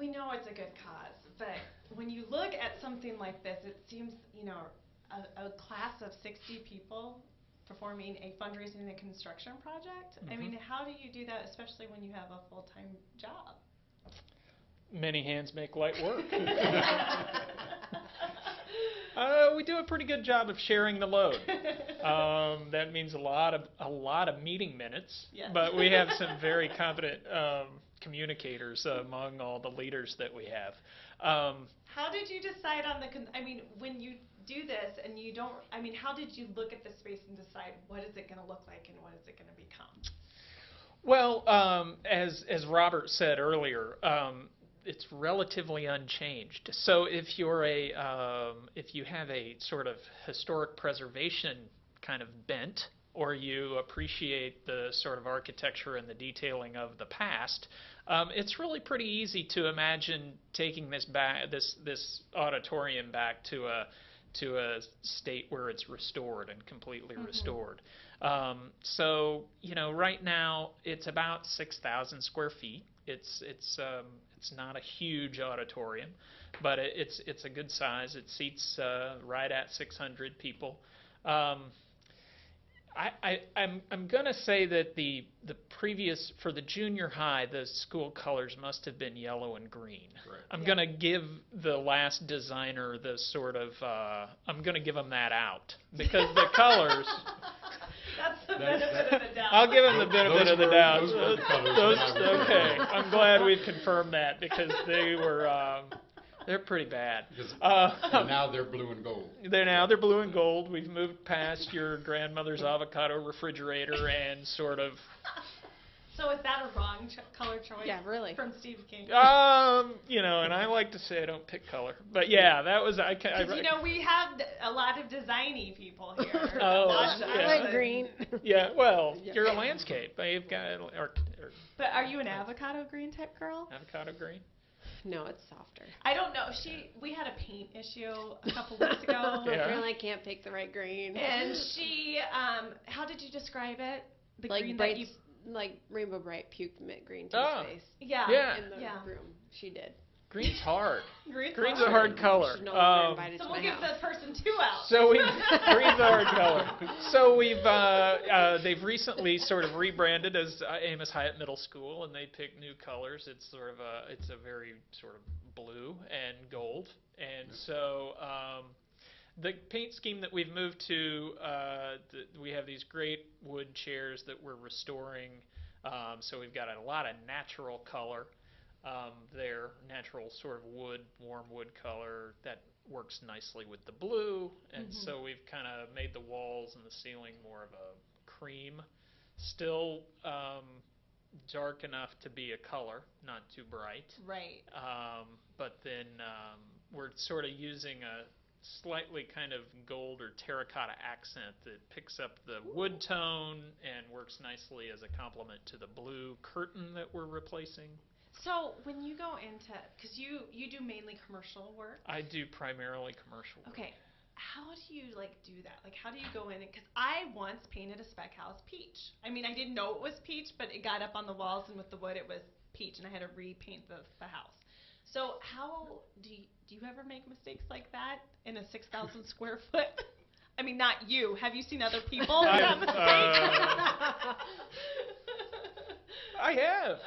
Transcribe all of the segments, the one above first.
we know it's a good cause, but when you look at something like this, it seems, a class of 60 people performing a fundraising and a construction project. I mean, how do you do that, especially when you have a full-time job? Many hands make light work. We do a pretty good job of sharing the load. That means a lot of meeting minutes, yes. But we have some very competent communicators among all the leaders that we have. How did you decide on when you do this and you don't, how did you look at the space and decide what is it going to look like and what is it going to become? Well, as Robert said earlier, it's relatively unchanged. So if you're if you have a sort of historic preservation kind of bent, or you appreciate the sort of architecture and the detailing of the past, it's really pretty easy to imagine taking this auditorium back to a state where it's restored and completely restored. So right now it's about 6,000 square feet. It's not a huge auditorium, but it's a good size. It seats right at 600 people. I'm going to say that the previous, for the junior high, the school colors must have been yellow and green. Right. I'm going to give the last designer the sort of, I'm going to give him that out, because the colors... That's the benefit of the doubt. I'll give him the benefit of the doubt. Those were the colors. Okay, I'm glad we've confirmed that, because they're pretty bad. And now they're blue and gold. They're blue and gold. We've moved past your grandmother's avocado refrigerator and sort of. So is that a wrong color choice? Yeah, really. From Steve King. And I like to say I don't pick color, but yeah, that was we have a lot of designy people here. I like green. Yeah, well, you're a landscape. You've got But are you an avocado green type girl? Avocado green. No, it's softer. I don't know. We had a paint issue a couple weeks ago. Yeah. I really can't pick the right green. And she, how did you describe it? The like green bright, that you... like Rainbow Bright puked mint green to his face. Yeah. In the room. She did. Green's hard. Green's a hard color. No longer invited so to we'll my give house. that person 2 out. So green's a hard color. So they've recently sort of rebranded as Amos Hyatt Middle School, and they picked new colors. It's sort of it's a very sort of blue and gold, and so the paint scheme that we've moved to, we have these great wood chairs that we're restoring. So we've got a lot of natural color. Their natural sort of wood, warm wood color that works nicely with the blue, and so we've kind of made the walls and the ceiling more of a cream, still dark enough to be a color, not too bright. Right. But then we're sort of using a slightly kind of gold or terracotta accent that picks up the wood tone and works nicely as a complement to the blue curtain that we're replacing. So when you go into, because you do mainly commercial work. I do primarily commercial work. Okay, how do you do that? How do you go in? Because I once painted a spec house peach. I didn't know it was peach, but it got up on the walls and with the wood it was peach, and I had to repaint the house. So how do you ever make mistakes like that in a 6,000 square foot? Not you. Have you seen other people make that mistake? I have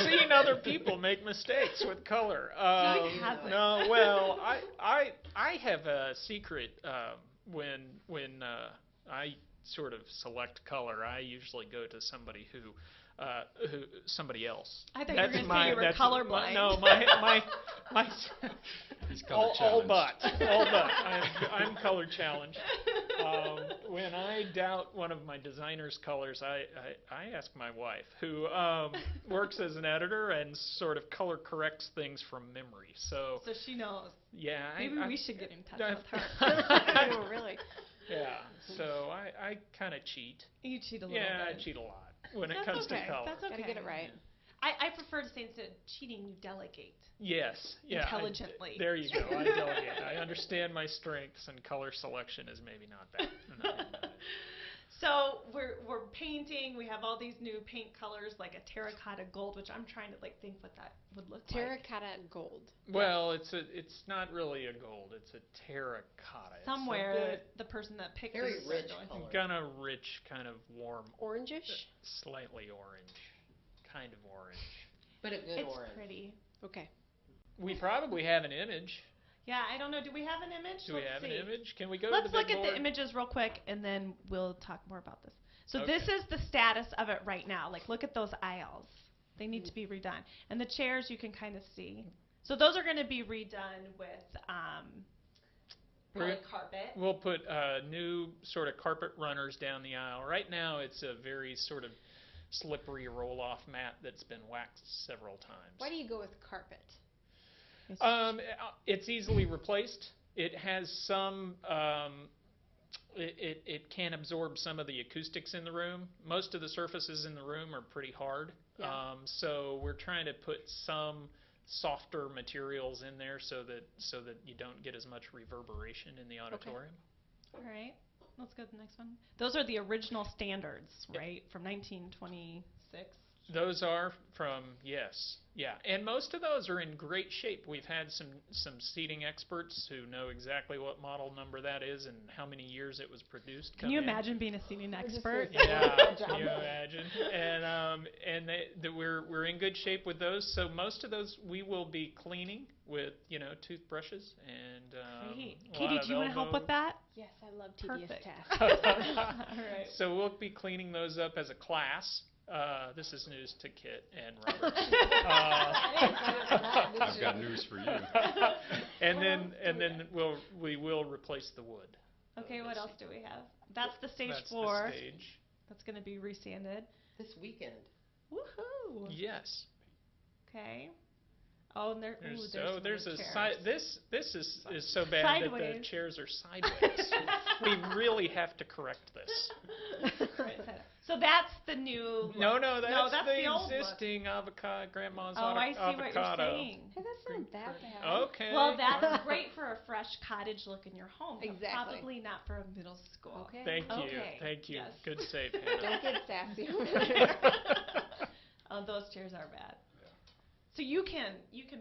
seen other people make mistakes with color. No, well, I have a secret when I sort of select color. I usually go to somebody somebody else. I thought you were going to say you were colorblind. No, my He's color all challenged. but. I'm color challenged. When I doubt one of my designer's colors, I ask my wife, who works as an editor and sort of color corrects things from memory. So she knows. Yeah. Maybe we should get in touch with her. No, really. Yeah. So I kind of cheat. You cheat a little bit. Yeah, I cheat a lot when it comes to color. That's okay. Gotta get it right. I prefer to say instead of cheating, you delegate. Yes. Yeah. Intelligently. There you go. I delegate. I understand my strengths, and color selection is maybe not that. So we're painting. We have all these new paint colors, like a terracotta gold, which I'm trying to think what that would look like. Terracotta gold. Well, it's not really a gold. It's a terracotta. Somewhere the person that picked Very this rich going. color. Kind of rich, kind of warm, Orangish? slightly orange, kind of orange. But a good It's orange. pretty. Okay. We probably have an image. Yeah, I don't know. Do we have an image? Do we have an image? Can we go Let's to the look big at board? the images real quick, and then we'll talk more about this. So Okay. this is the status of it right now. Like, look at those aisles. They need to be redone. And the chairs you can kind of see. So those are going to be redone with probably carpet. We'll put new sort of carpet runners down the aisle. Right now, it's a very sort of slippery roll-off mat that's been waxed several times. Why do you go with carpet? It's easily replaced. It has some. It can absorb some of the acoustics in the room. Most of the surfaces in the room are pretty hard. Yeah. So we're trying to put some softer materials in there so that you don't get as much reverberation in the auditorium. All right. Let's go to the next one. Those are the original standards, right? From 1926. Those are from, yes. Yeah. And most of those are in great shape. We've had some seating experts who know exactly what model number that is and how many years it was produced. Can you imagine being a seating expert? Yeah, can you imagine? And we're in good shape with those. So most of those we will be cleaning with, toothbrushes and Great. a Katie, lot do you want to help elbow- with that? Yes, I love tedious Perfect. tasks. All right. So we'll be cleaning those up as a class. This is news to Kit and Robert. I've got news for you. And then we will replace the wood. Okay, what else do we have? That's the stage That's floor. the stage. That's going to be resanded. This weekend. Woohoo! Yes. Okay. Oh, and There's a chairs. side. This is so bad that the Sideways. chairs are sideways. We really have to correct this. So that's the new. Look. No, that's the old look. existing avocado, grandma's Oh, I see avocado. what you're saying. Hey, that's not that bad. Okay. Well, that's great for a fresh cottage look in your home. But Exactly. probably not for a middle school. Okay. Thank you. Okay. Thank you. Yes. Good save, Hannah. Don't get sassy over there. Those chairs are bad. So you can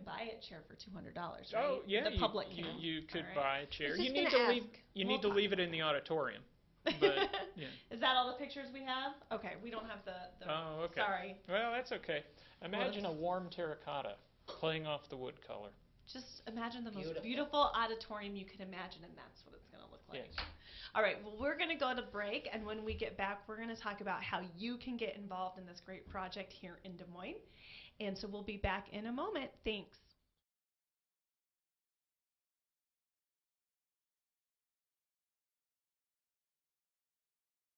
buy a chair for $200, right? Oh yeah, the public can. You could All buy right. a chair. I was just You need gonna to leave. ask. You We'll need to talk leave it in the auditorium. But yeah. Is that all the pictures we have? Okay, we don't have the Oh, okay. Sorry. Well, that's okay. Imagine a warm terracotta playing off the wood color. Just imagine the most Beautiful. beautiful auditorium you could imagine, and that's what it's going to look like. Yes. All right, well, we're going to go to break, and when we get back, we're going to talk about how you can get involved in this great project here in Des Moines. And so we'll be back in a moment. Thanks.